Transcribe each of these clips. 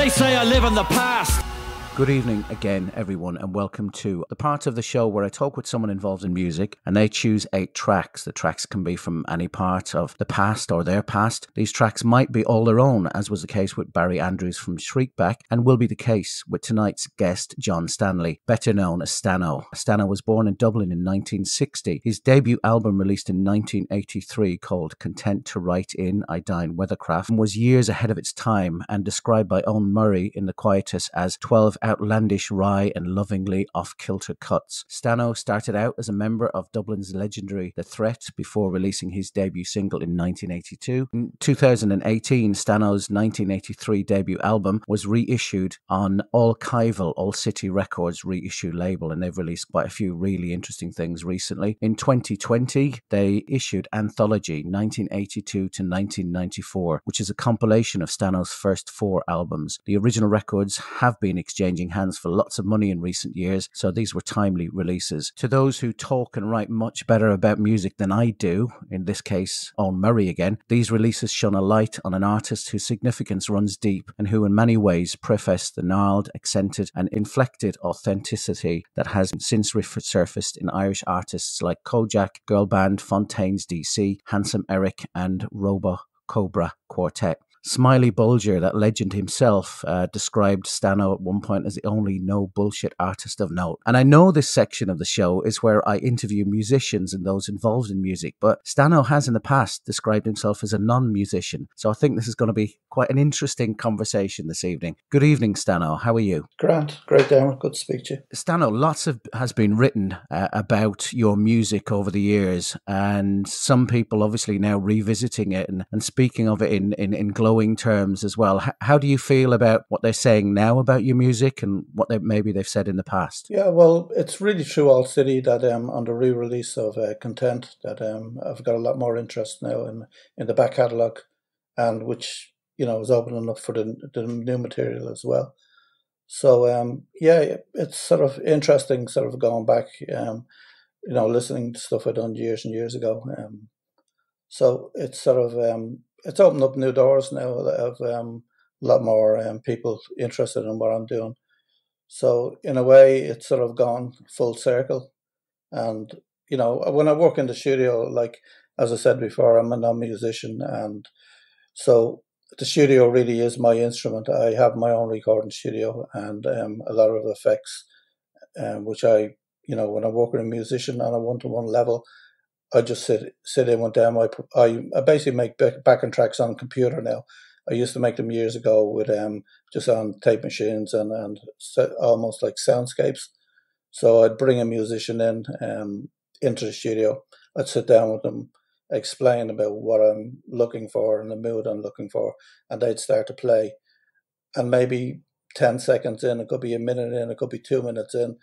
They say I live in the past. Good evening again, everyone, and welcome to the part of the show where I talk with someone involved in music and they choose 8 tracks. The tracks can be from any part of the past or their past. These tracks might be all their own, as was the case with Barry Andrews from Shriekback, and will be the case with tonight's guest, John Stanley, better known as Stano. Stano was born in Dublin in 1960. His debut album, released in 1983, called Content to Write In, I Dine Weathercraft, was years ahead of its time and described by Owen Murray in The Quietus as 12 outlandish, wry and lovingly off-kilter cuts. Stano started out as a member of Dublin's legendary The Threat before releasing his debut single in 1982. In 2018, Stano's 1983 debut album was reissued on All City Records reissue label, and they've released quite a few really interesting things recently. In 2020, they issued Anthology 1982 to 1994, which is a compilation of Stano's first 4 albums. The original records have been exchanging hands for lots of money in recent years, so these were timely releases. To those who talk and write much better about music than I do, in this case Owen Murray again, these releases shone a light on an artist whose significance runs deep and who in many ways prefaced the gnarled, accented and inflected authenticity that has since resurfaced in Irish artists like Kojak, Girl Band, Fontaine's DC, Handsome Eric and Robo Cobra Quartet. Smiley Bulger, that legend himself, described Stano at one point as the only no-bullshit artist of note. And I know this section of the show is where I interview musicians and those involved in music, but Stano has in the past described himself as a non-musician. So I think this is going to be quite an interesting conversation this evening. Good evening, Stano. How are you? Grant. Great, Dermot. Good to speak to you. Stano, lots has been written about your music over the years, and some people obviously now revisiting it and speaking of it in glowing terms as well. How do you feel about what they're saying now about your music and what they've said in the past? Yeah, well, it's really true, All City, that on the re-release of Content, that I've got a lot more interest now in the back catalogue, and which, you know, is opening up for the new material as well. So, yeah, it's sort of interesting sort of going back, you know, listening to stuff I've done years and years ago. So it's sort of, it's opened up new doors now of a lot more people interested in what I'm doing. So in a way, it's sort of gone full circle. And, you know, when I work in the studio, like, as I said before, I'm a non-musician. And so the studio really is my instrument. I have my own recording studio and a lot of effects, which I, you know, when I work with a musician on a one-to-one level, I just sit in with them. I basically make backing tracks on computer now. I used to make them years ago with just on tape machines and almost like soundscapes. So I'd bring a musician in into the studio. I'd sit down with them, explain about what I'm looking for and the mood I'm looking for, and they'd start to play. And maybe 10 seconds in, it could be a minute in, it could be 2 minutes in,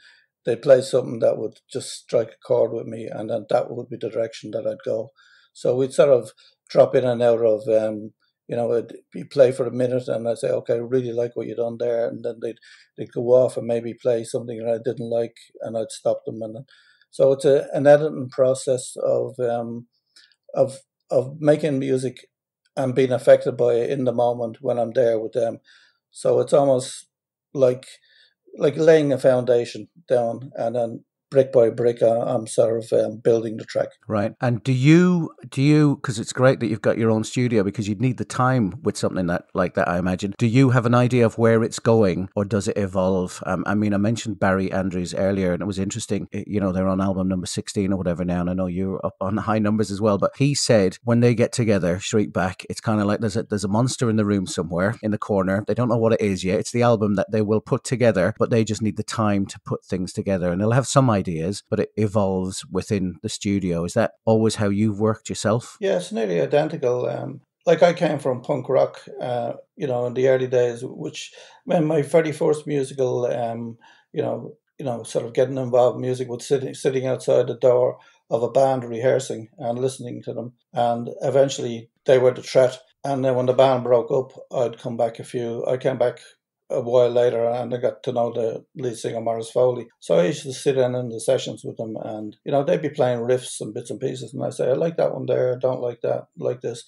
they'd play something that would just strike a chord with me, and then that would be the direction that I'd go. So we'd sort of drop in and out of, you know, you'd play for a minute, and I'd say, okay, I really like what you done there, and then they'd go off and maybe play something that I didn't like, and I'd stop them. And so it's an editing process of making music and being affected by it in the moment when I'm there with them. So it's almost like laying a foundation down, and then brick by brick, I'm sort of building the track. Right. And do you, because it's great that you've got your own studio, because you'd need the time with something like that, I imagine. Do you have an idea of where it's going, or does it evolve? I mean, I mentioned Barry Andrews earlier, and it was interesting. You know, they're on album number 16 or whatever now, and I know you're up on high numbers as well. But he said when they get together, Shriekback, it's kind of like there's a monster in the room somewhere in the corner. They don't know what it is yet. It's the album that they will put together, but they just need the time to put things together, and they'll have some ideas, but it evolves within the studio. Is that always how you've worked yourself? Yeah, it's nearly identical. Like I came from punk rock, you know, in the early days, which my very first musical, you know, sort of getting involved in music was sitting outside the door of a band rehearsing and listening to them, and eventually they were the threat. And then when the band broke up, I came back a while later, and I got to know the lead singer, Maurice Foley. So I used to sit in the sessions with them, and, you know, they'd be playing riffs and bits and pieces, and I'd say, I like that one there, I don't like that, like this.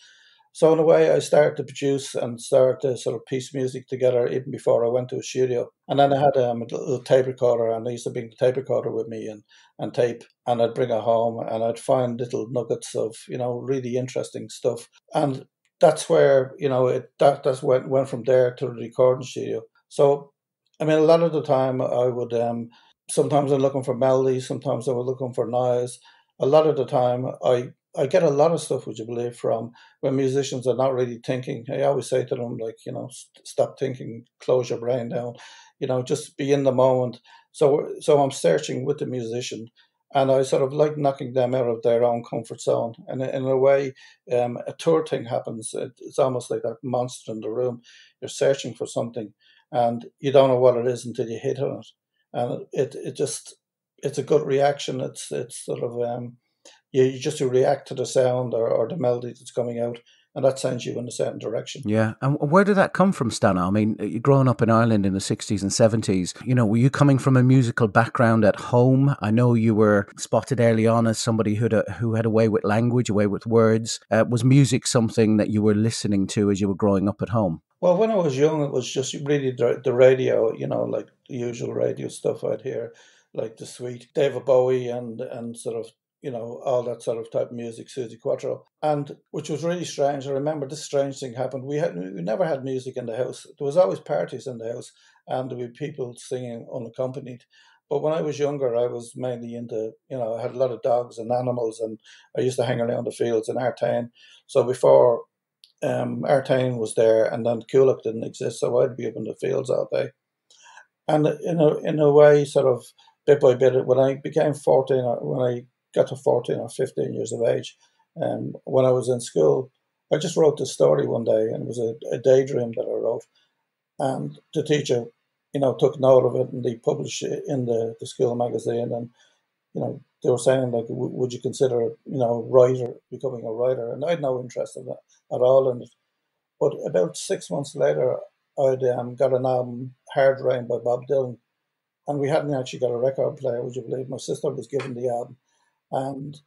So in a way, I started to produce and started to sort of piece music together even before I went to a studio. And then I had a little tape recorder, and I used to bring the tape recorder with me and tape, and I'd bring it home, and I'd find little nuggets of really interesting stuff. And that's where that's went from there to the recording studio. So I mean, a lot of the time I would sometimes I'm looking for melodies, sometimes I was looking for noise. A lot of the time I get a lot of stuff, would you believe, from when musicians are not really thinking. I always say to them, like, stop thinking, close your brain down, just be in the moment. So I'm searching with the musician, and I sort of like knocking them out of their own comfort zone. And in a way, a tour thing happens. It's almost like that monster in the room. You're searching for something, and you don't know what it is until you hit on it. And it's a gut reaction. It's sort of you just react to the sound or the melody that's coming out, and that sends you in a certain direction. Yeah. And where did that come from, Stano? I mean, you growing up in Ireland in the 60s and 70s, were you coming from a musical background at home? I know you were spotted early on as somebody who had a way with language, a way with words. Was music something that you were listening to as you were growing up at home? Well, when I was young, it was just really the radio, like the usual radio stuff I'd hear, like the sweet David Bowie and sort of, all that sort of type of music, Susie Quattro, and which was really strange. I remember this strange thing happened. We never had music in the house. There was always parties in the house, and there would be people singing unaccompanied. But when I was younger, I was mainly into, I had a lot of dogs and animals, and I used to hang around the fields in Artane. So before Artane was there, and then Coolock didn't exist, so I'd be up in the fields all day. And in a way, sort of bit by bit, when I became 14, or when I got to 14 or 15 years of age, when I was in school, I just wrote this story one day, and it was a daydream that I wrote. And the teacher, took note of it, and they published it in the school magazine. And they were saying, like, would you consider, becoming a writer? And I had no interest in that at all in it. But about 6 months later, I'd got an album, Hard Rain by Bob Dylan, and we hadn't actually got a record player, would you believe? My sister was given the album, and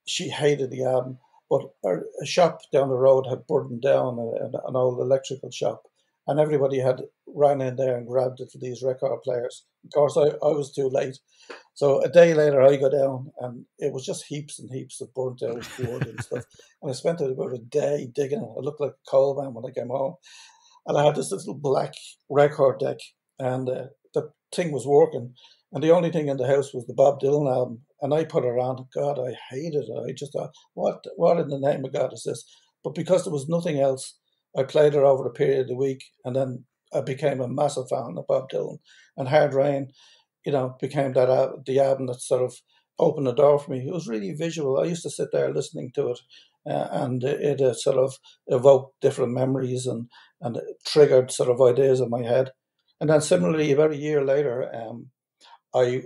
she hated the album. But a shop down the road had burned down, an old electrical shop, and everybody had ran in there and grabbed it for these record players. Of course, I was too late. So a day later, I go down, and it was just heaps and heaps of burnt out wood and stuff. And I spent about a day digging it. I looked like a coal man when I came home. And I had this little black record deck, and the thing was working. And the only thing in the house was the Bob Dylan album. And I put it on. God, I hated it. I just thought, what in the name of God is this? But because there was nothing else, I played it over a period of the week, and then I became a massive fan of Bob Dylan. And Hard Rain, became the album that sort of opened the door for me. It was really visual. I used to sit there listening to it, and it sort of evoked different memories and it triggered sort of ideas in my head. And then similarly, about a year later, I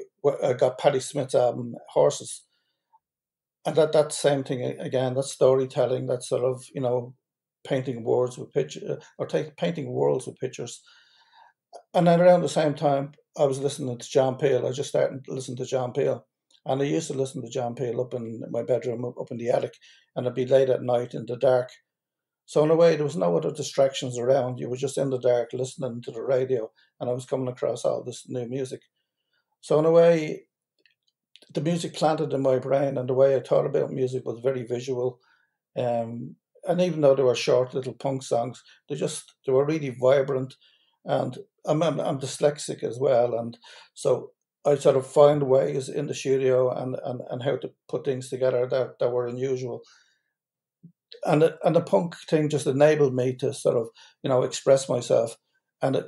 got Patti Smith's album Horses, and that same thing again. That storytelling, that sort of painting words with picture painting worlds with pictures. And then around the same time, I was listening to John Peel. I just started to listen to John Peel. And I used to listen to John Peel up in my bedroom, up in the attic, and it'd be late at night in the dark. So in a way, there was no other distractions around. You were just in the dark listening to the radio, and I was coming across all this new music. So in a way, the music planted in my brain, and the way I thought about music was very visual. And even though they were short little punk songs, they were really vibrant. And I'm dyslexic as well, and so I sort of find ways in the studio and how to put things together that were unusual. And the punk thing just enabled me to sort of express myself. And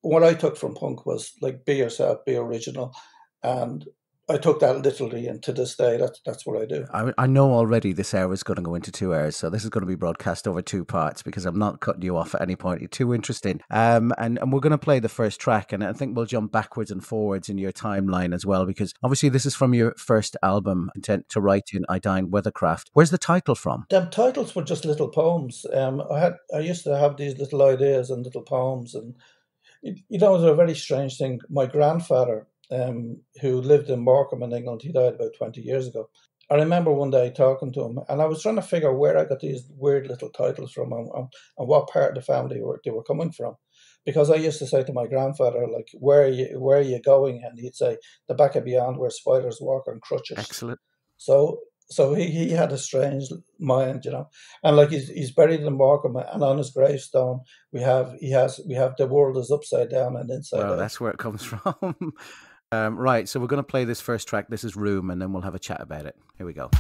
what I took from punk was like, be yourself, be original, and I took that literally, and to this day, that's what I do. I know already this hour is going to go into 2 hours, so this is going to be broadcast over 2 parts because I'm not cutting you off at any point. You're too interesting. And we're going to play the first track, and I think we'll jump backwards and forwards in your timeline as well, because obviously this is from your first album, Intent to Write in I Dine Weathercraft. Where's the title from? Them titles were just little poems. I used to have these little ideas and little poems, and it was a very strange thing. My grandfather, who lived in Morecambe in England, he died about 20 years ago. I remember one day talking to him, and I was trying to figure where I got these weird little titles from, and what part of the family they were coming from. Because I used to say to my grandfather, like, where are you going? And he'd say, the back of beyond where spiders walk on crutches. Excellent. So he had a strange mind, and like he's buried in Morecambe, and on his gravestone we have the world is upside down and inside Well, out. that's where it comes from. Right, so we're going to play this first track. This is Room, and then we'll have a chat about it. Here we go.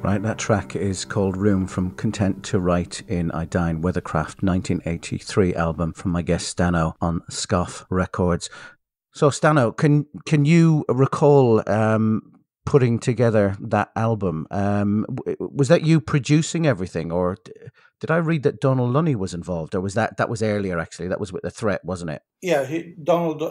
Right, that track is called Room from Content to Write in I Dine Weathercraft 1983 album from my guest Stano on Scoff Records. So Stano, can you recall putting together that album? Was that you producing everything, or did I read that Donald Lunny was involved, or was that was earlier actually? That was with The Threat, wasn't it? Yeah, Donald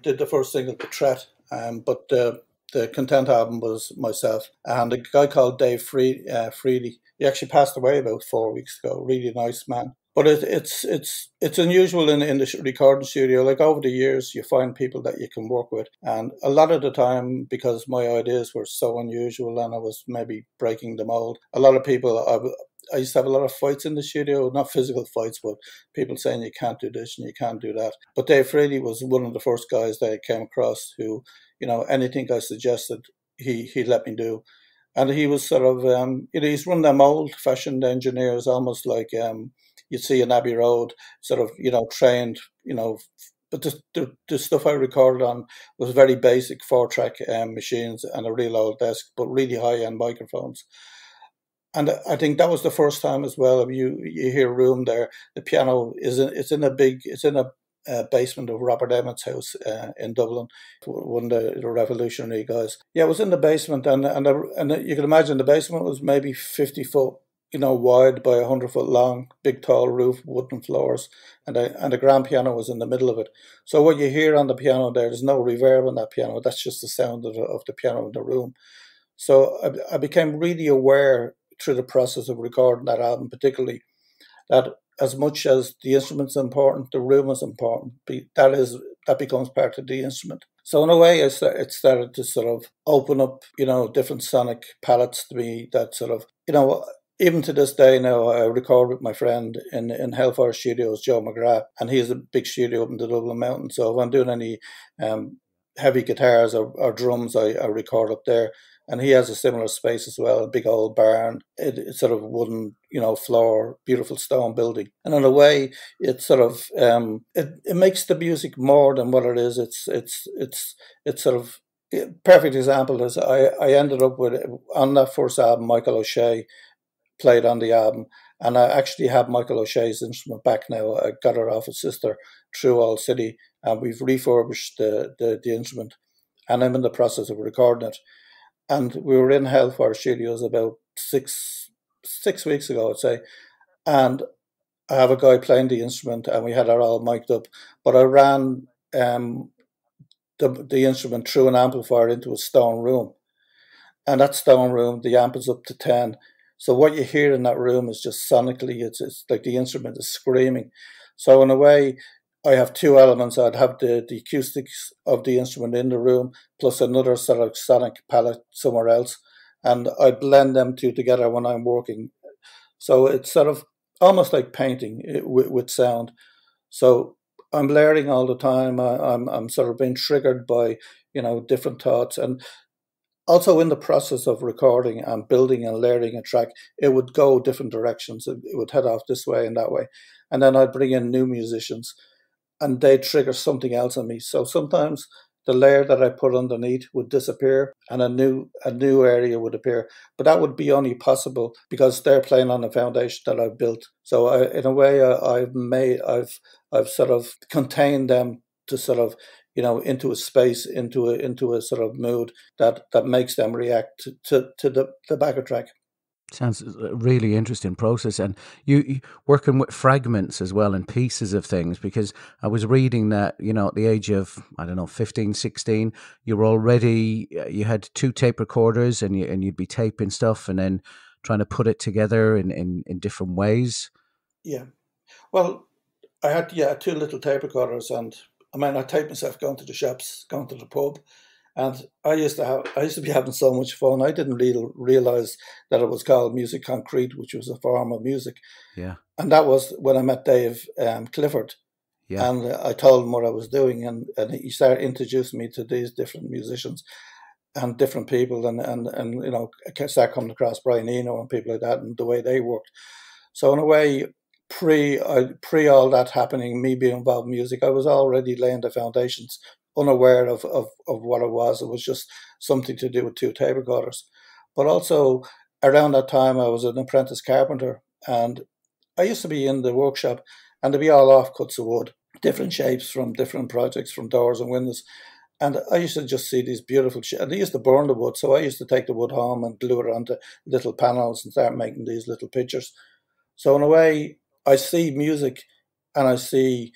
did the first single, The Threat, but the Content album was myself and a guy called Dave Freedy. He actually passed away about 4 weeks ago. Really nice man. But it's unusual in the recording studio. Like over the years, you find people that you can work with, and a lot of the time, because my ideas were so unusual and I was maybe breaking the mold, a lot of people I used to have a lot of fights in the studio, not physical fights, but people saying you can't do this and you can't do that. But Dave Freely was one of the first guys that I came across who, anything I suggested, he let me do. And he was sort of, he's one of them old-fashioned engineers, almost like you'd see in Abbey Road, sort of, trained, but the stuff I recorded on was very basic 4-track machines and a real old desk, but really high-end microphones. And I think that was the first time as well. You hear Room there. The piano it's in a basement of Robert Emmett's house in Dublin, one of the revolutionary guys. Yeah, it was in the basement, and you can imagine the basement was maybe 50 foot, wide by 100 foot long, big tall roof, wooden floors, and the grand piano was in the middle of it. So what you hear on the piano there's no reverb on that piano. That's just the sound of the piano in the room. So I became really aware through the process of recording that album, particularly, that as much as the instrument's important, the room is important. That becomes part of the instrument. So in a way, it started to sort of open up, different sonic palettes to me. That sort of, even to this day now, I record with my friend in Hellfire Studios, Joe McGrath, and he has a big studio up in the Dublin Mountains. So if I'm doing any heavy guitars or drums, I record up there. And he has a similar space as well, a big old barn. It's sort of wooden, floor, beautiful stone building. And in a way, it sort of it makes the music more than what it is. It's sort of perfect example is I ended up with, on that first album, Michael O'Shea played on the album, and I actually have Michael O'Shea's instrument back now. I got her off his sister through All City, and we've refurbished the instrument, and I'm in the process of recording it. And we were in Hellfire Studios about six weeks ago, I'd say. And I have a guy playing the instrument, and we had it all mic'd up. But I ran the instrument through an amplifier into a stone room. And that stone room, the amp is up to 10. So what you hear in that room is just sonically, it's like the instrument is screaming. So in a way, I have two elements. I'd have the acoustics of the instrument in the room, plus another sort of sonic palette somewhere else. And I blend them two together when I'm working. So it's sort of almost like painting with sound. So I'm layering all the time. I'm sort of being triggered by, different thoughts. And also in the process of recording and building and layering a track, it would go different directions. It would head off this way and that way. And then I'd bring in new musicians, and they trigger something else in me. So sometimes the layer that I put underneath would disappear and a new area would appear. But that would be only possible because they're playing on the foundation that I've built. So in a way, I've sort of contained them to sort of, into a space, into a sort of mood that makes them react to the backer track. Sounds a really interesting process, and you working with fragments as well and pieces of things, because I was reading that, at the age of, I don't know, 15, 16, you had two tape recorders and you'd be taping stuff and then trying to put it together in different ways. Yeah. Well, I had two little tape recorders, and I taped myself going to the shops, going to the pub. And I used to be having so much fun. I didn't really realize that it was called music concrete, which was a form of music. Yeah. And that was when I met Dave Clifford. Yeah. And I told him what I was doing, and he started introducing me to these different musicians and different people, and I started coming across Brian Eno and people like that, and the way they worked. So in a way, pre all that happening, me being involved in music, I was already laying the foundations, unaware of what it was. It was just something to do with two tape recorders. But also around that time, I was an apprentice carpenter, and I used to be in the workshop, and there'd be all offcuts of wood, different shapes from different projects, from doors and windows. And I used to just see these beautiful and they used to burn the wood. So I used to take the wood home and glue it onto little panels and start making these little pictures. So in a way, I see music and I see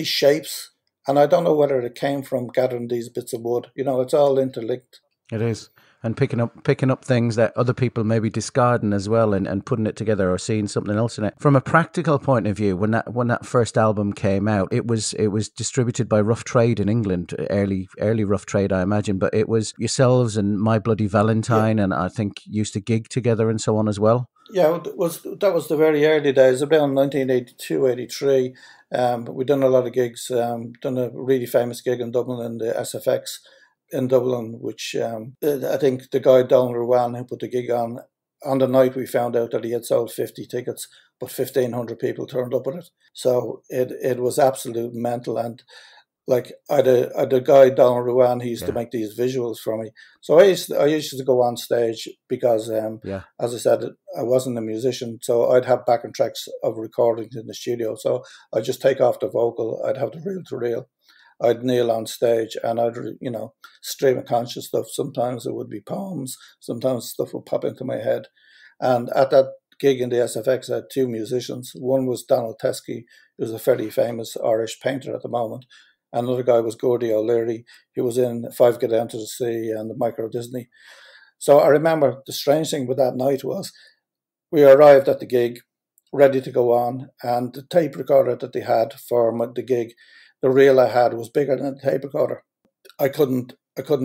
shapes, and I don't know whether it came from gathering these bits of wood. It's all interlinked. It is. And picking up things that other people may be discarding as well, and putting it together or seeing something else in it. From a practical point of view, when that first album came out, it was distributed by Rough Trade in England, early Rough Trade, I imagine. But it was yourselves and My Bloody Valentine, and I think used to gig together and so on as well. Yeah, that was the very early days, around 1982, 83. We done a lot of gigs. Done a really famous gig in Dublin in the SFX in Dublin, which I think the guy Donald Ruan who put the gig on the night we found out that he had sold 50 tickets, but 1,500 people turned up at it. So it was absolute mental. And like I had a guy Donald Ruan, he used to make these visuals for me. So I used to go on stage because, as I said, I wasn't a musician, so I'd have backing tracks of recordings in the studio. So I'd just take off the vocal, I'd have the reel to reel, I'd kneel on stage, and I'd stream of conscious stuff. Sometimes it would be poems, sometimes stuff would pop into my head. And at that gig in the SFX, I had two musicians. One was Donald Teskey, who's a fairly famous Irish painter at the moment. Another guy was Gordy O'Leary, who was in Five Get Down to the Sea and the Micro Disney. So I remember the strange thing with that night was we arrived at the gig, ready to go on, and the tape recorder that they had for the gig, the reel I had was bigger than the tape recorder. I couldn't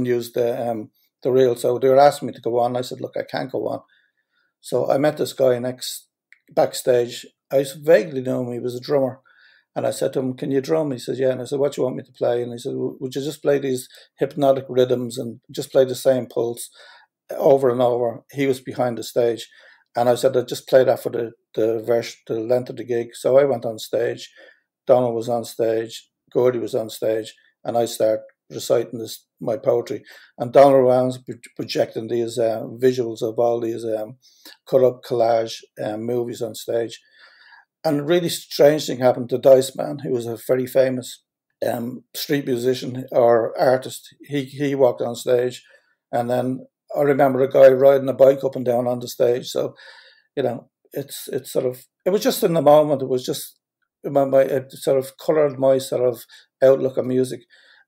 use the reel, so they were asking me to go on. I said, look, I can't go on. So I met this guy backstage. I vaguely knew him. He was a drummer. And I said to him, can you drum? He said, yeah. And I said, what do you want me to play? And he said, would you just play these hypnotic rhythms and just play the same pulse over and over? He was behind the stage. And I said, I'd just play that for the length of the gig. So I went on stage. Donald was on stage. Gordy was on stage. And I started reciting my poetry. And Donald was projecting these visuals of all these cut-up collage movies on stage. And a really strange thing happened to Dice Man, who was a very famous street musician or artist. He walked on stage, and then I remember a guy riding a bike up and down on the stage. So, it's sort of, it was just in the moment. It was just it sort of coloured my sort of outlook on music,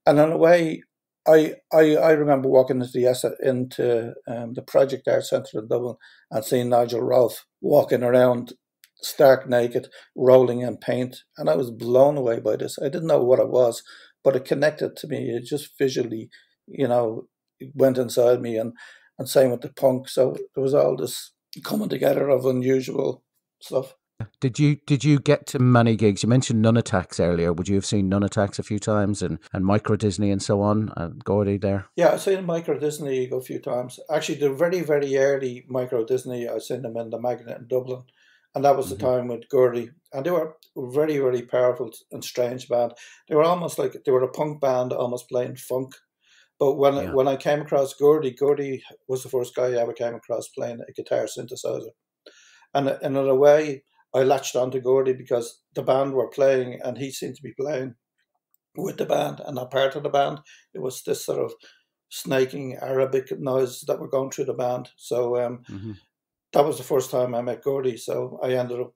and in a way, I remember walking into the Project Art Centre in Dublin and seeing Nigel Rolfe walking around stark naked, rolling in paint, and I was blown away by this. I didn't know what it was, but it connected to me. It just visually, it went inside me, and same with the punk. So there was all this coming together of unusual stuff. Did you get to many gigs? You mentioned Nun Attacks earlier. Would you have seen Nun Attacks a few times and Micro Disney and so on? Gordy there? Yeah, I've seen Micro Disney a few times. Actually, the very, very early Micro Disney, I've seen them in the Magnet in Dublin. And that was the time with Gordy. And they were very, very powerful and strange band. They were almost like, they were a punk band almost playing funk. But when I came across Gordy was the first guy I ever came across playing a guitar synthesizer. And in a way, I latched onto Gordy because the band were playing and he seemed to be playing with the band and not part of the band. It was this sort of snaking Arabic noise that were going through the band. So that was the first time I met Gordy. So I ended up,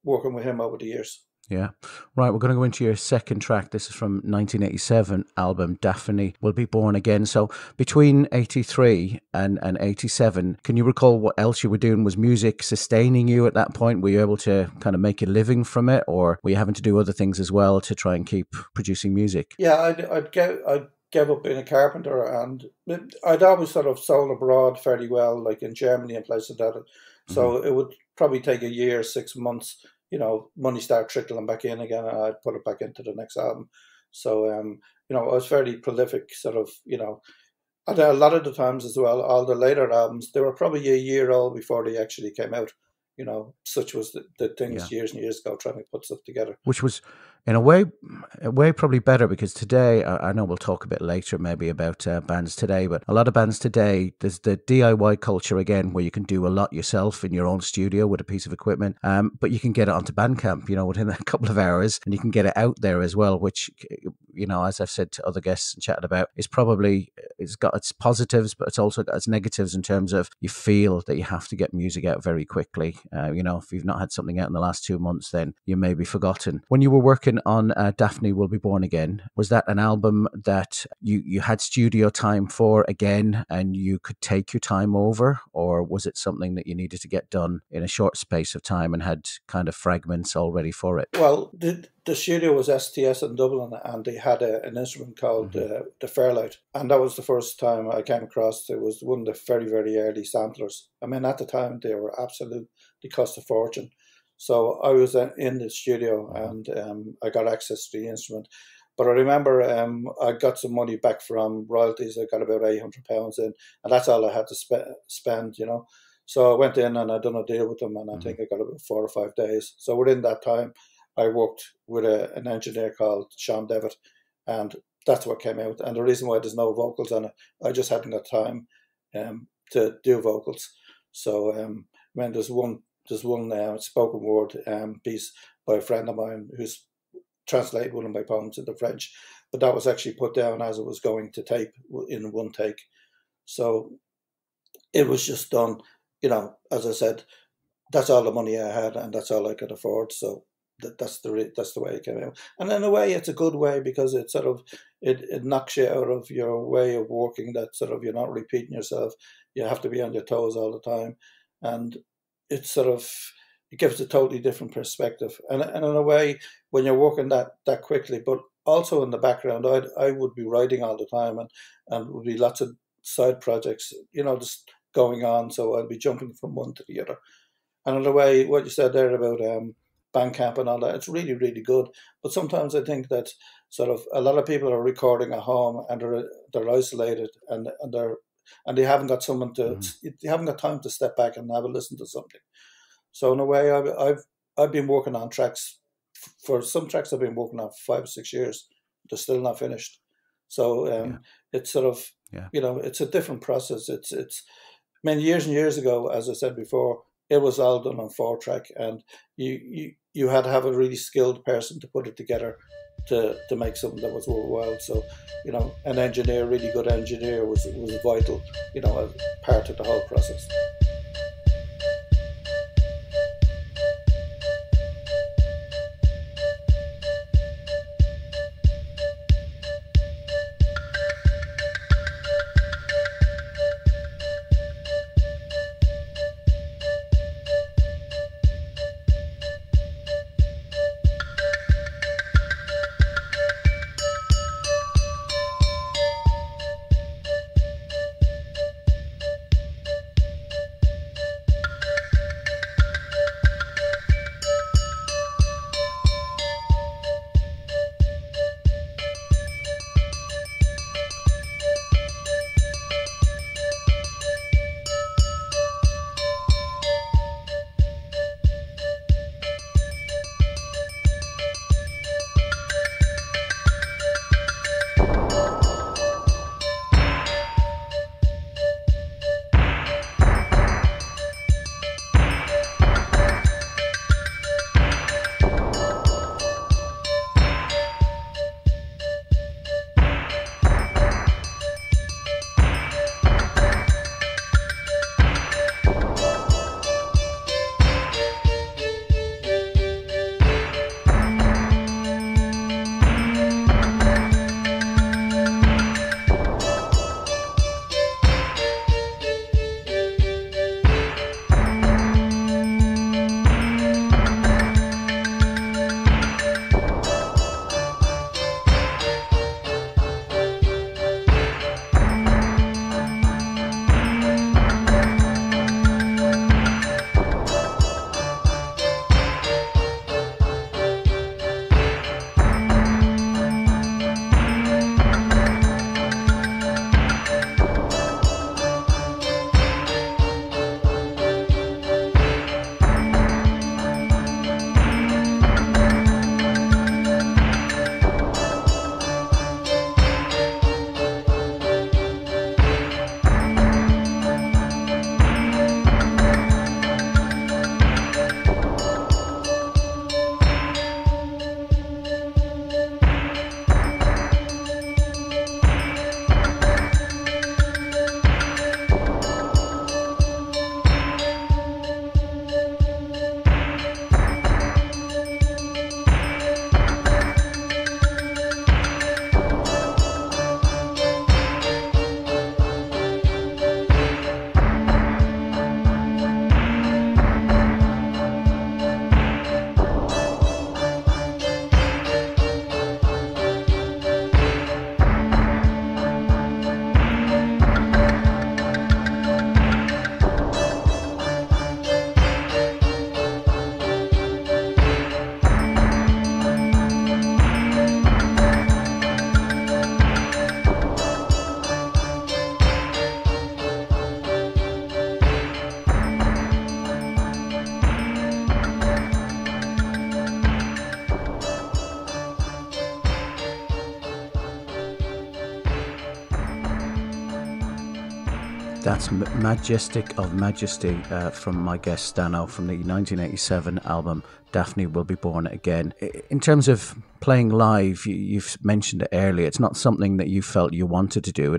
working with him over the years. Yeah. Right, we're going to go into your second track. This is from 1987 album Daphne Will Be Born Again. So between 83 and 87, can you recall what else you were doing? Was music sustaining you at that point? Were you able to kind of make a living from it, or were you having to do other things as well to try and keep producing music? Yeah, I'd gave up being a carpenter, and I'd always sort of sold abroad fairly well, like in Germany and places like that. So it would probably take a year, 6 months, money start trickling back in again, and I'd put it back into the next album. So, I was fairly prolific, sort of, and a lot of the times as well, all the later albums, they were probably a year old before they actually came out. Such was the things years and years ago, trying to put stuff together. Which was, in a way probably better, because today, I know we'll talk a bit later maybe about bands today, but a lot of bands today, there's the DIY culture again, where you can do a lot yourself in your own studio with a piece of equipment, but you can get it onto Bandcamp, within a couple of hours, and you can get it out there as well, which, as I've said to other guests and chatted about, is probably, it's got its positives, but it's also got its negatives in terms of you feel that you have to get music out very quickly. If you've not had something out in the last 2 months, then you may be forgotten. When you were working on Daphne Will Be Born Again, was that an album that you had studio time for again and you could take your time over, or was it something that you needed to get done in a short space of time and had kind of fragments already for it? Well, the studio was STS in Dublin, and they had an instrument called the Fairlight, and that was the first time I came across. It was one of the very, very early samplers. I mean, at the time they were absolute, they cost a fortune. So I was in the studio and I got access to the instrument. But I remember I got some money back from royalties. I got about £800 in, and that's all I had to spend, So I went in and I done a deal with them, and I think I got about 4 or 5 days. So within that time, I worked with an engineer called Sean Devitt, and that's what came out. And the reason why there's no vocals on it, I just hadn't got time to do vocals. So there's one spoken word piece by a friend of mine who's translated one of my poems into French, but that was actually put down as it was going to tape in one take. So it was just done, as I said, that's all the money I had and that's all I could afford. So that's the way it came out. And in a way, it's a good way, because it sort of it knocks you out of your way of working. That sort of, you're not repeating yourself. You have to be on your toes all the time, and it sort of, it gives a totally different perspective. And in a way, when you're working that quickly, but also in the background, I would be writing all the time, and would be lots of side projects, just going on. So I'd be jumping from one to the other. And in a way, what you said there about Bandcamp and all that, it's really, really good. But sometimes I think that sort of a lot of people are recording at home, and they're isolated, and they haven't got someone to, they haven't got time to step back and have a listen to something. So in a way, I've been working on tracks. For some tracks I've been working on for 5 or 6 years. They're still not finished. So it's sort of, it's a different process. It's I mean, years and years ago, as I said before, it was all done on 4-track, and you had to have a really skilled person to put it together to make something that was worthwhile. So, an engineer, really good engineer, was vital, as part of the whole process. That's Majestic of Majesty from my guest Stano from the 1987 album Daphne Will Be Born Again. In terms of playing live, you've mentioned it earlier, it's not something that you felt you wanted to do.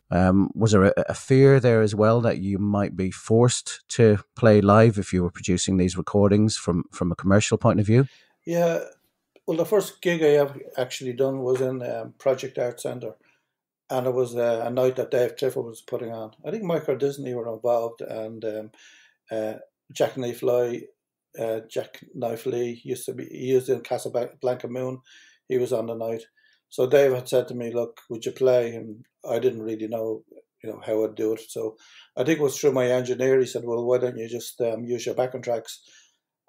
Was there a fear there as well that you might be forced to play live if you were producing these recordings from a commercial point of view? Yeah, Well, the first gig I ever actually done was in Project Art Centre, and it was a night that Dave Clifford was putting on. I think Michael Disney were involved, and uh, Jack Knife Jack Knife Lee he used in Casablanca Moon. He was on the night. So Dave had said to me, "Look, would you play?" And I didn't really know, how I'd do it. So I think it was through my engineer. He said, "Well, why don't you just use your backing tracks?"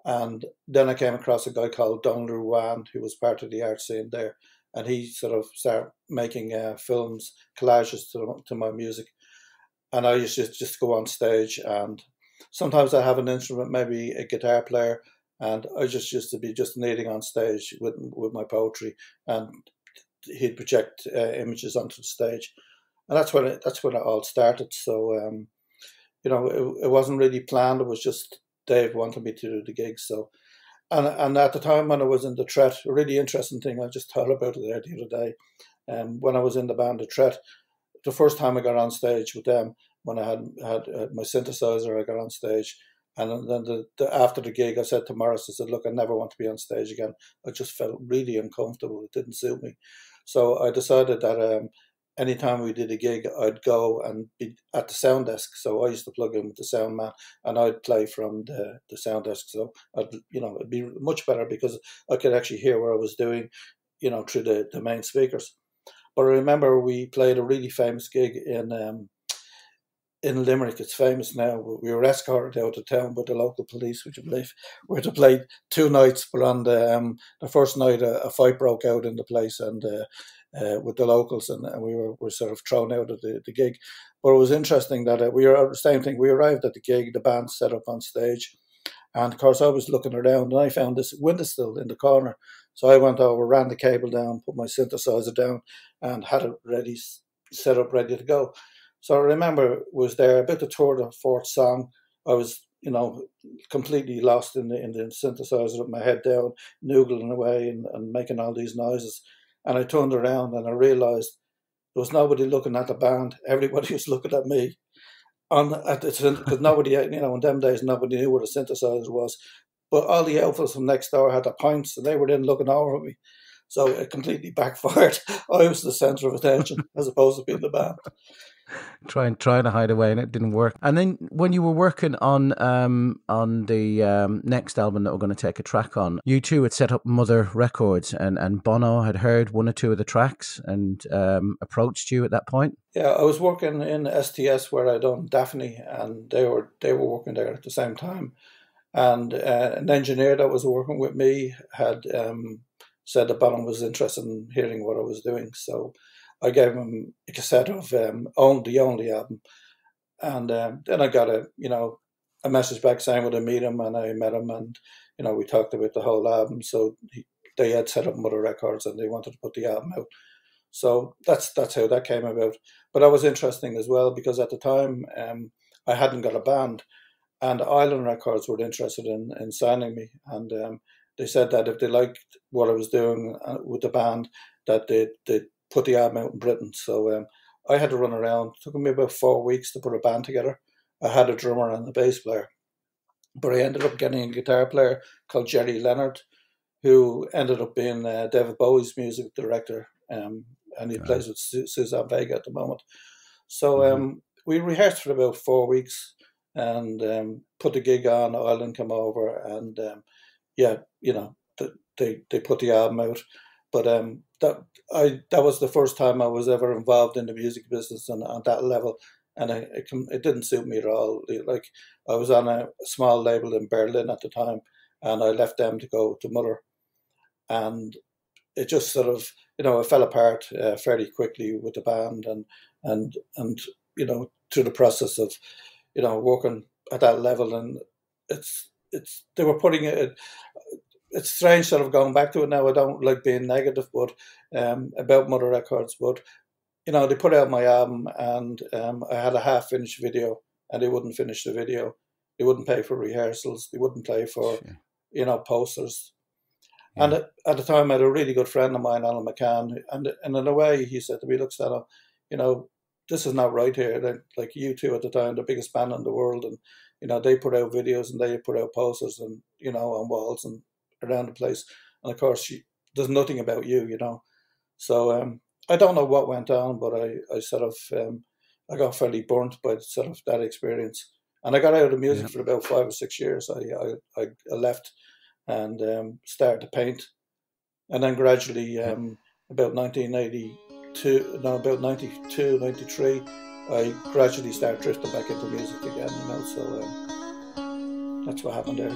And then I came across a guy called Don Ruan, who was part of the art scene there, and he sort of started making films, collages to my music. And I used to just go on stage, and sometimes I have an instrument, maybe a guitar player, and I just used to be just kneeling on stage with my poetry, and he'd project images onto the stage, and that's when it all started. So it wasn't really planned. It was just Dave wanted me to do the gigs. So and at the time when I was in the Threat, a really interesting thing I just thought about it there the other day. When I was in the band the Threat, the first time I got on stage with them, when I had my synthesizer, I got on stage. And then after the gig, I said to Morris, I said, "Look, I never want to be on stage again. I just felt really uncomfortable. It didn't suit me." So I decided that anytime we did a gig, I'd go and be at the sound desk. So I used to plug in with the sound man, and I'd play from the sound desk. So it'd be much better because I could actually hear what I was doing, through the main speakers. But I remember we played a really famous gig in Limerick. It's famous now. We were escorted out of town by the local police, which I believe we had to play 2 nights. But on the first night, a fight broke out in the place, and with the locals, and we were sort of thrown out of the gig. But it was interesting that we were the same thing. We arrived at the gig, the band set up on stage, and of course I was looking around, and I found this windowsill in the corner. So I went over, ran the cable down, put my synthesizer down, and had it ready, set up, ready to go. So I remember was there about the third or fourth song. I was, completely lost in the synthesizer with my head down, noodling away and making all these noises. And I turned around and I realised there was nobody looking at the band. Everybody was looking at me. Because nobody, in them days, nobody knew what a synthesizer was. But all the outfits from next door had their pints, and they were then looking over at me. So it completely backfired. I was the centre of attention as opposed to being the band. Trying to hide away, and it didn't work. And then when you were working on the next album that we're going to take a track on, you two had set up Mother Records, and Bono had heard one or two of the tracks and approached you at that point. Yeah, I was working in STS where I done Daphne, and they were working there at the same time. And an engineer that was working with me had said that Bono was interested in hearing what I was doing, so I gave him a cassette of the Only album, and then I got a message back saying would I meet him, and I met him, and we talked about the whole album. So they had set up Mother Records, and they wanted to put the album out. So that's how that came about. But that was interesting as well because at the time I hadn't got a band, and Island Records were interested in signing me, and they said that if they liked what I was doing with the band, that they'd put the album out in Britain. So I had to run around. It took me about 4 weeks to put a band together. I had a drummer and a bass player, but I ended up getting a guitar player called Jerry Leonard, who ended up being David Bowie's music director, and he plays with Suzanne Vega at the moment. So we rehearsed for about 4 weeks and put the gig on. Ireland came over, and they put the album out. But that was the first time I was ever involved in the music business and on that level, and it didn't suit me at all. Like I was on a small label in Berlin at the time, and I left them to go to Mother, and it just sort of it fell apart fairly quickly with the band, and through the process of working at that level, and it's they were putting it. It's strange sort of going back to it now. I don't like being negative, but about Mother Records. But they put out my album, and I had a half-finished video, and they wouldn't finish the video. They wouldn't pay for rehearsals. They wouldn't pay for posters. Yeah. And at the time, I had a really good friend of mine, Alan McCann, and in a way, he said to me, "Look, Stano, this is not right here. Like you two at the time, the biggest band in the world, and they put out videos and they put out posters and on walls and around the place, and of course there's nothing about you, you know. So I don't know what went on, but I sort of I got fairly burnt by sort of that experience, and I got out of music for about 5 or 6 years. I left and started to paint, and then gradually about 1982, no, about 92, 93, I gradually started drifting back into music again, you know. So that's what happened there.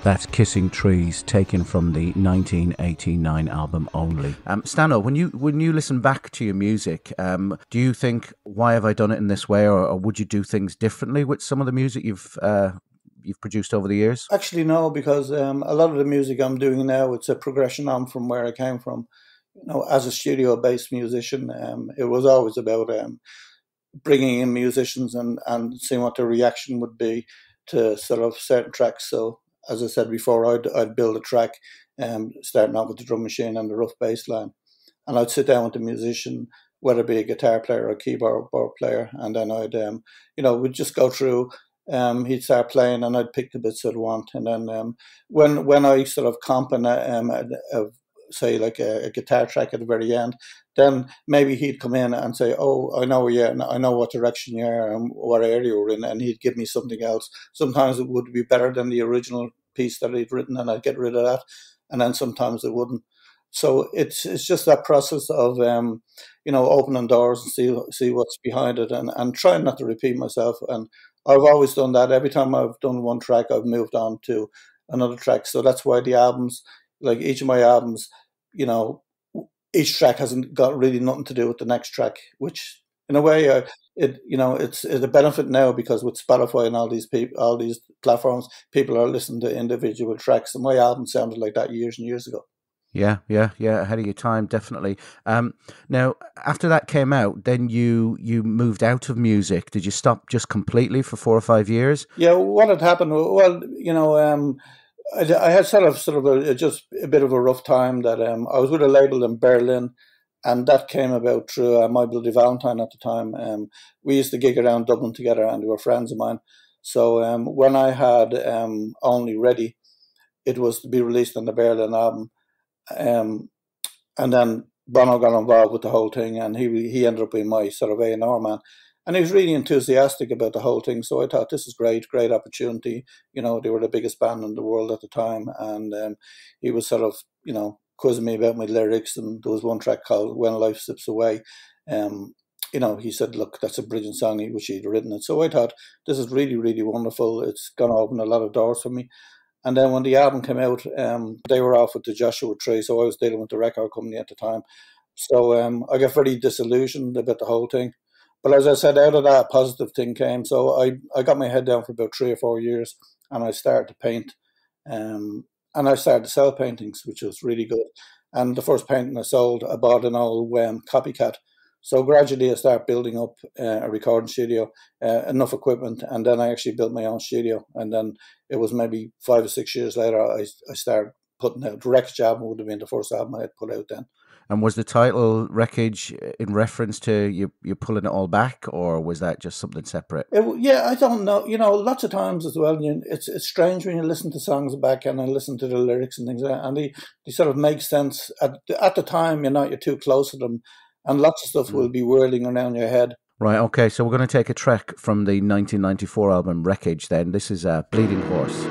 That's Kissing Trees, taken from the 1989 album Only. Stano, when you listen back to your music, do you think, why have I done it in this way, or would you do things differently with some of the music you've produced over the years? Actually, no, because a lot of the music I'm doing now, it's a progression on from where I came from. As a studio-based musician, it was always about bringing in musicians and seeing what their reaction would be to sort of certain tracks. So, as I said before, I'd build a track, starting out with the drum machine and the rough bass line, and I'd sit down with the musician, whether it be a guitar player or a keyboard player, and then I'd we'd just go through. He'd start playing, and I'd pick the bits I'd want, and then when I sort of comp say like a guitar track at the very end, then maybe he'd come in and say, "Oh, I know what direction you are and what area you're in," and he'd give me something else. Sometimes it would be better than the original piece that he'd written, and I'd get rid of that, and then sometimes it wouldn't. So it's just that process of opening doors and see what's behind it, and trying not to repeat myself. And I've always done that. Every time I've done one track, I've moved on to another track. So that's why the albums, like each of my albums, each track hasn't got really nothing to do with the next track, which in a way, it's a benefit now, because with Spotify and all these platforms, people are listening to individual tracks. And my album sounded like that years and years ago. Yeah, ahead of your time, definitely. Now, after that came out, then you moved out of music. Did you stop just completely for 4 or 5 years? Yeah, what had happened? Well, I had sort of just a bit of a rough time. That I was with a label in Berlin, and that came about through My Bloody Valentine at the time. We used to gig around Dublin together, and they were friends of mine. So when I had Only Ready, it was to be released on the Berlin album. And then Bono got involved with the whole thing, and he ended up being my sort of A&R man, and he was really enthusiastic about the whole thing. So I thought, this is great opportunity. They were the biggest band in the world at the time, and he was sort of quizzing me about my lyrics, and there was one track called When Life Slips Away. He said, look, that's a brilliant song, which he'd written it. So I thought, this is really, really wonderful. It's going to open a lot of doors for me. And then when the album came out, they were off with the Joshua Tree, so I was dealing with the record company at the time. So I got very disillusioned about the whole thing. But as I said, out of that, a positive thing came. So I got my head down for about 3 or 4 years, and I started to paint. And I started to sell paintings, which was really good. And the first painting I sold, I bought an old copycat. So gradually I started building up a recording studio, enough equipment, and then I actually built my own studio. And then it was maybe 5 or 6 years later, I started putting out. The Wreckage album would have been the first album I had put out then. And was the title Wreckage in reference to you pulling it all back, or was that just something separate? I don't know. Lots of times as well, it's strange when you listen to songs back and listen to the lyrics and things like that, and they sort of make sense. At the time, you're too close to them, and lots of stuff will be whirling around your head. Right, okay, so we're going to take a track from the 1994 album Wreckage then. This is Bleeding Horse.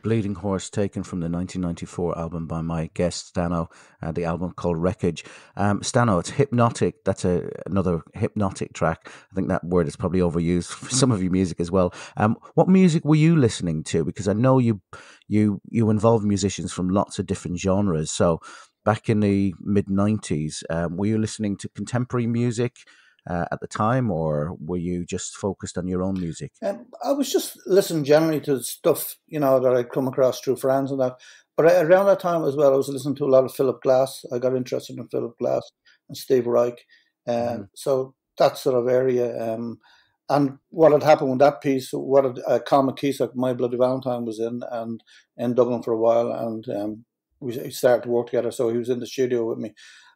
Bleeding Horse, taken from the 1994 album by my guest Stano, the album called Wreckage. Stano, it's hypnotic. That's another hypnotic track. I think that word is probably overused for some of your music as well. What music were you listening to? Because I know you involve musicians from lots of different genres. So back in the mid-90s, were you listening to contemporary music at the time, or were you just focused on your own music? I was just listening generally to stuff, that I'd come across through friends and that. But around that time as well, I was listening to a lot of Philip Glass. I got interested in Philip Glass and Steve Reich. So that sort of area. And what had happened with that piece, Colin McKeesock, My Bloody Valentine, was in Dublin for a while, and we started to work together. So he was in the studio with me.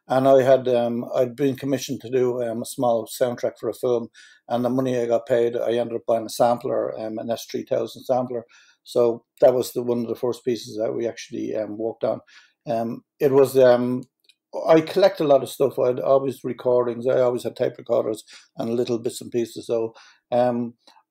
And I'd been commissioned to do a small soundtrack for a film, and the money I got paid, I ended up buying a sampler, an S3000 sampler. So that was one of the first pieces that we actually worked on. It was I collect a lot of stuff. I had always recordings. I always had tape recorders and little bits and pieces. So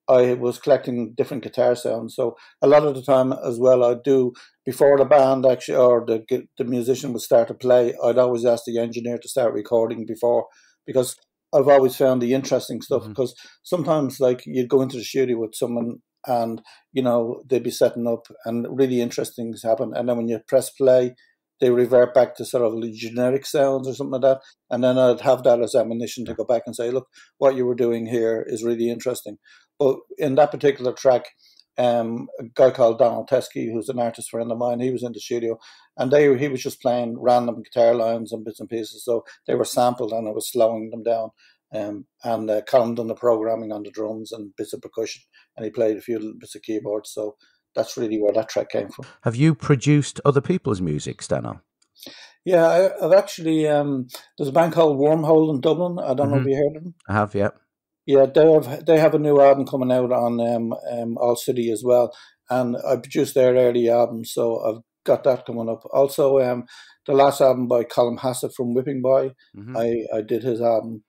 I was collecting different guitar sounds. So a lot of the time as well, I'd do, before the band actually, or the musician would start to play, I'd always ask the engineer to start recording before, because I've always found the interesting stuff. Because sometimes, like, you'd go into the studio with someone and, they'd be setting up and really interesting things happen. And then when you press play, they revert back to sort of generic sounds or something like that. And then I'd have that as ammunition to go back and say, look, what you were doing here is really interesting. But in that particular track, a guy called Donald Teskey, who's an artist friend of mine, he was in the studio, and he was just playing random guitar lines and bits and pieces. So they were sampled, and I was slowing them down. And Colin done the programming on the drums and bits of percussion, and he played a few little bits of keyboards. So that's really where that track came from. Have you produced other people's music, Stano? Yeah, I've actually, there's a band called Wormhole in Dublin. I don't know if you heard of them. I have, yeah. Yeah, they have a new album coming out on All City as well, and I produced their early album, so I've got that coming up. Also, the last album by Colin Hassett from Whipping Boy, I did his album.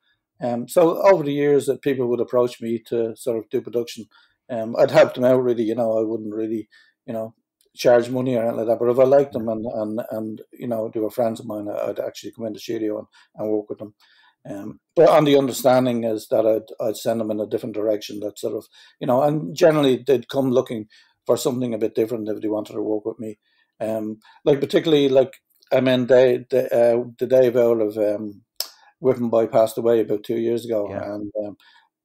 So over the years that people would approach me to sort of do production, I'd help them out really. I wouldn't really, charge money or anything like that. But if I liked them and they were friends of mine, I'd actually come in the studio and work with them. But on the understanding is that I'd send them in a different direction. That sort of, and generally they'd come looking for something a bit different if they wanted to work with me. Particularly the Dave Owl of Whipping Boy passed away about 2 years ago, and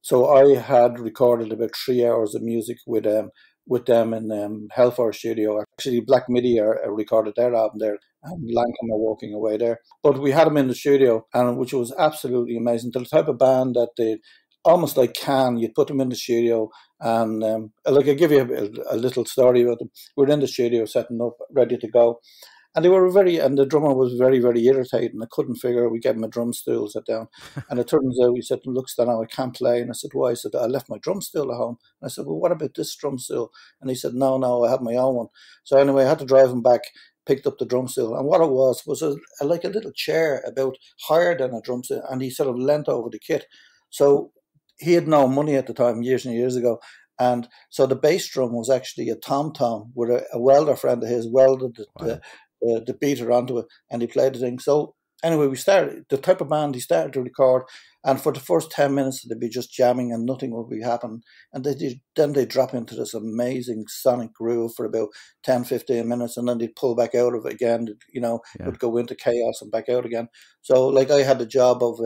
so I had recorded about 3 hours of music with them in Hellfire Studio. Actually, Black Midi recorded their album there, and Lankham are walking away there. But we had them in the studio, and which was absolutely amazing. The type of band that they, almost like Can, you'd put them in the studio, and I'll give you a little story about them. We were in the studio setting up, ready to go. And and the drummer was very, very irritated, and I couldn't figure out. We gave him a drum stool, sat down, and it turns out, he said, look, Stano, I can't play. And I said, why? He said, I left my drum stool at home. And I said, well, what about this drum stool? And he said, no, I have my own one. So anyway, I had to drive him back, picked up the drum stool, and what it was like a little chair about higher than a drum stool, and he sort of leant over the kit. So he had no money at the time, years and years ago. And so the bass drum was actually a tom-tom, where a welder friend of his welded the beater onto it, and he played the thing. So anyway, we started, the type of band, he started to record, and for the first 10 minutes they'd be just jamming and nothing would be happening, and then they'd drop into this amazing sonic groove for about 10-15 minutes, and then they'd pull back out of it again, would go into chaos and back out again. So like, I had the job of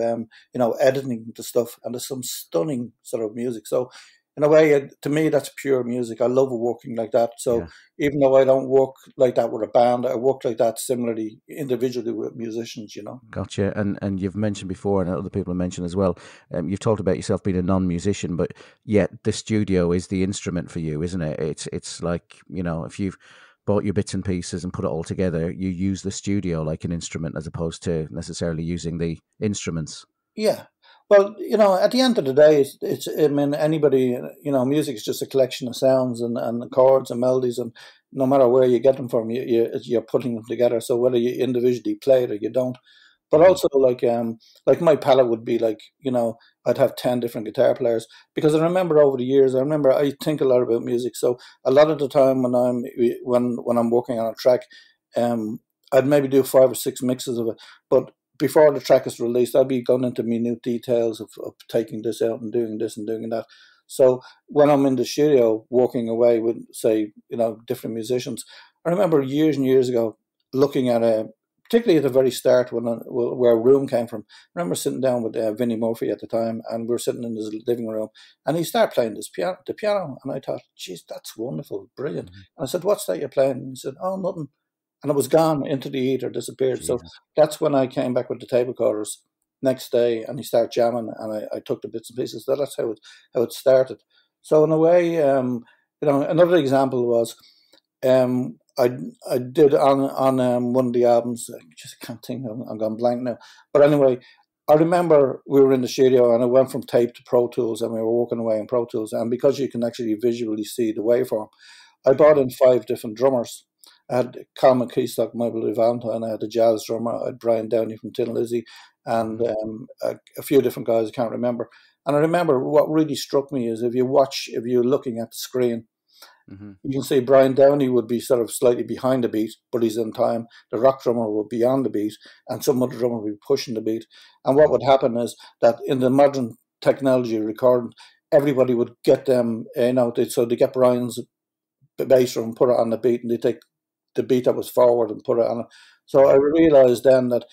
editing the stuff, and there's some stunning sort of music. So in a way, to me, that's pure music. I love working like that. So even though I don't work like that with a band, I work like that similarly, individually with musicians, Gotcha. And you've mentioned before, and other people have mentioned as well, you've talked about yourself being a non-musician, but yet the studio is the instrument for you, isn't it? It's like, if you've bought your bits and pieces and put it all together, you use the studio like an instrument as opposed to necessarily using the instruments. Yeah. Well, at the end of the day, anybody, music is just a collection of sounds and chords and melodies, and no matter where you get them from, you're putting them together. So whether you individually play it or you don't, but also like my palette would be like, I'd have 10 different guitar players, because I remember over the years, I think a lot about music. So a lot of the time when I'm working on a track, I'd maybe do 5 or 6 mixes of it. But before the track is released, I'd be going into minute details of taking this out and doing this and doing that. So when I'm in the studio working away with, say, different musicians, I remember years and years ago looking at particularly at the very start where Room came from. I remember sitting down with Vinnie Murphy at the time, and we were sitting in his living room, and he started playing the piano, and I thought, geez, that's wonderful, brilliant. And I said, what's that you're playing? And he said, oh, nothing. And it was gone into the ether, disappeared. Jesus. So that's when I came back with the tape recorders next day, and he started jamming, and I took the bits and pieces. That's how it started. So in a way, another example was I did on one of the albums. I just can't think. I'm gone blank now. But anyway, I remember we were in the studio, and I went from tape to Pro Tools, and we were working away in Pro Tools. And because you can actually visually see the waveform, I brought in 5 different drummers. I had Carl McKeestock, Michael Valentine. I had a jazz drummer. I had Brian Downey from Tin Lizzy, and a few different guys I can't remember. And I remember what really struck me is if you're looking at the screen, you can see Brian Downey would be sort of slightly behind the beat, but he's in time. The rock drummer would be on the beat, and some other drummer would be pushing the beat. And what would happen is that in the modern technology recording, everybody would get them, so they get Brian's bass drum, put it on the beat, and they take the beat that was forward and put it on it. So I realized then that,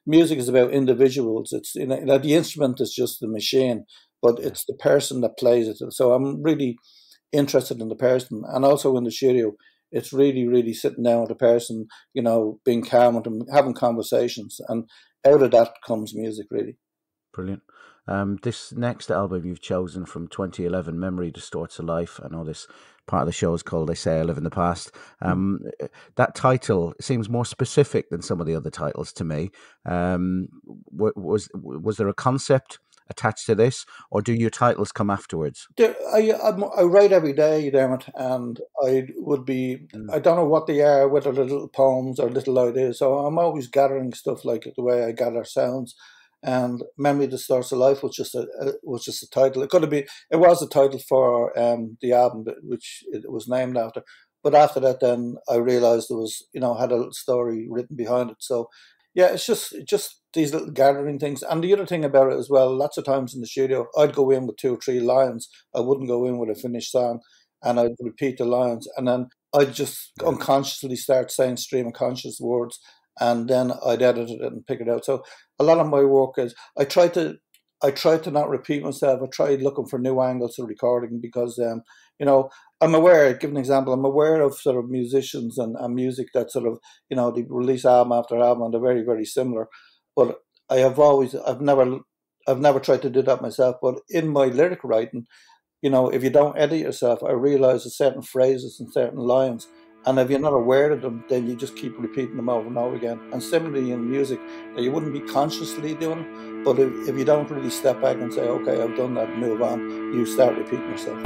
music is about individuals. It's, the instrument is just the machine, but it's the person that plays it. So I'm really interested in the person, and also in the studio, it's really, really sitting down with the person, being calm with them, having conversations, and out of that comes music, really. Brilliant. This next album you've chosen from 2011, Memory Distorts a Life. I know this part of the show is called They Say I Live in the Past. That title seems more specific than some of the other titles to me. Was there a concept attached to this, or do your titles come afterwards? I write every day, Dermot, and I don't know what they are, whether they're little poems or little ideas. So I'm always gathering stuff, like the way I gather sounds. And Memory Distorts a Life was just a title. It was a title for the album, which it was named after. But after that, then I realized there was, had a story written behind it. So yeah, it's just these little gathering things. And the other thing about it as well, lots of times in the studio, I'd go in with 2 or 3 lines. I wouldn't go in with a finished song, and I'd repeat the lines, and then I'd just unconsciously start saying stream of conscious words, and then I'd edit it and pick it out. So a lot of my work is I try to not repeat myself. I try looking for new angles of recording, because I'm aware, give an example, I'm aware of sort of musicians and music that sort of, they release album after album and they're very, very similar. But I've never tried to do that myself. But in my lyric writing, if you don't edit yourself, I realize that certain phrases and certain lines, and if you're not aware of them, then you just keep repeating them over and over again. And similarly in music, that you wouldn't be consciously doing, but if you don't really step back and say, okay, I've done that, move on, you start repeating yourself.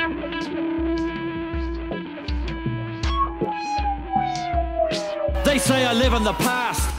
They say I live in the past.